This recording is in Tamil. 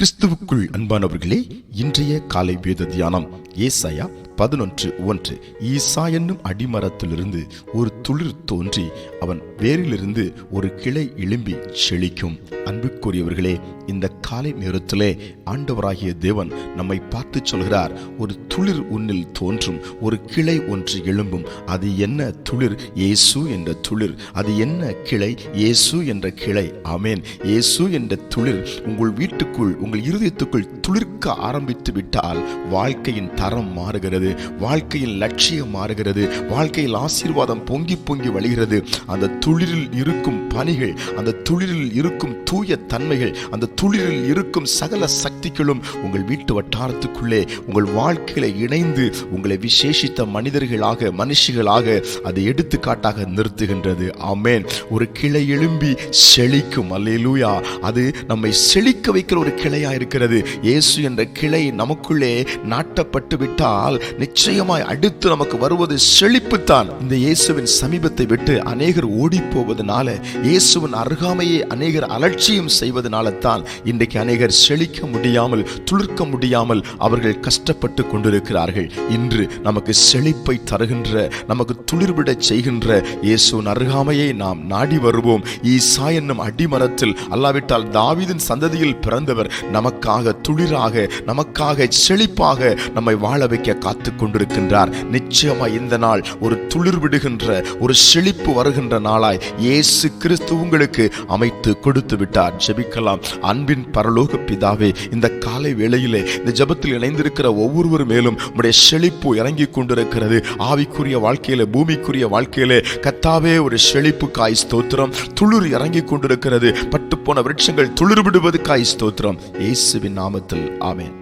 கிறிஸ்துவுக்குள் அன்பானவர்களே, இன்றைய காலை வேத தியானம் ஏசாயா 11:1. ஈசா என்னும் அடிமரத்திலிருந்து ஒரு துளிர் தோன்றி அவன் வேரிலிருந்து ஒரு கிளை எழும்பி செழிக்கும். அன்புக்குரியவர்களே, இந்த காலை நேரத்திலே ஆண்டவராகிய தேவன் நம்மை பார்த்து சொல்கிறார், ஒரு துளிர் உன்னில் தோன்றும், ஒரு கிளை ஒன்று எழும்பும். அது என்ன துளிர்? இயேசு என்ற துளிர். அது என்ன கிளை? இயேசு என்ற கிளை. ஆமேன். இயேசு என்ற துளிர் உங்கள் வீட்டுக்குள், உங்கள் இருதயத்துக்குள் துளிர்க்க ஆரம்பித்து விட்டால் வாழ்க்கையின் தரம் மாறுகிறது, வாழ்க்கையில் லட்சியம் மாறுகிறது, வாழ்க்கையில் ஆசீர்வாதம் பொங்கி பொங்கி வழிகிறது. அந்த துளிரில் இருக்கும் பணிகள், அந்த துளிரில் இருக்கும் தூய தன்மைகள், அந்த துளிரில் இருக்கும் சகல சக்திகளும் உங்கள் வீட்டு வட்டாரத்துக்குள்ளே உங்கள் வாழ்க்கையில இணைந்து உங்களை விசேஷித்த மனிதர்களாக, மனுஷிகளாக அது எடுத்துக்காட்டாக நிறுத்துகின்றது. ஆமேன். ஒரு கிளை எழும்பி செழிக்கும். அல்லேலூயா. அது நம்மை செழிக்க வைக்கிற ஒரு கிளையா இருக்கிறது. இயேசு என்ற கிளை நமக்குள்ளே நாட்டப்பட்டு விட்டால் நிச்சயமாய் அடுத்து நமக்கு வருவது செழிப்பு தான். இந்த இயேசுவின் சமீபத்தை விட்டு அநேகர் ஓடி போவதனால, இயேசுவின் அருகாமையை அநேகர் அலட்சியம் செய்வதனால தான் இன்றைக்கு அநேகர் செழிக்க முடியாமல், துளிர்க்க முடியாமல் அவர்கள் கஷ்டப்பட்டு கொண்டிருக்கிறார்கள். இன்று நமக்கு செழிப்பை தருகின்ற, நமக்கு துளிர்விட செய்கின்ற இயேசுவின் அருகாமையை நாம் நாடி வருவோம். ஈசா என்னும் அடிமரத்தில், அல்லாவிட்டால் தாவீதின் சந்ததியில் பிறந்தவர் நமக்காக துளிராக, நமக்காக செழிப்பாக நம்மை வாழ வைக்க காத்து கொண்டிருக்கின்றார். நிச்சயமா இந்த நாள் ஒரு துளிர் விடுகின்ற, ஒரு செழிப்பு வருகின்ற நாளாய் இயேசு கிறிஸ்து உங்களுக்கு அமைத்து கொடுத்து விட்டார். ஜெபிக்கலாம். அன்பின் பரலோக பிதாவே, இந்த காலை வேளையிலே இந்த ஜெபத்தில் இணைந்திருக்கிற ஒவ்வொருவர் மேலும் உம்முடைய செழிப்பு இறங்கி கொண்டிருக்கிறது. ஆவிக்குரிய வாழ்க்கையிலே, பூமிக்குரிய வாழ்க்கையிலே கர்த்தாவே, ஒரு செழிப்புக்காய் ஸ்தோத்திரம். துளிர் இறங்கி கொண்டிருக்கிறது. பட்டுப்போன விருட்சங்கள் துளிர் விடுவதற்காய் ஸ்தோத்திரம். இயேசுவின் நாமத்தில் ஆமென்.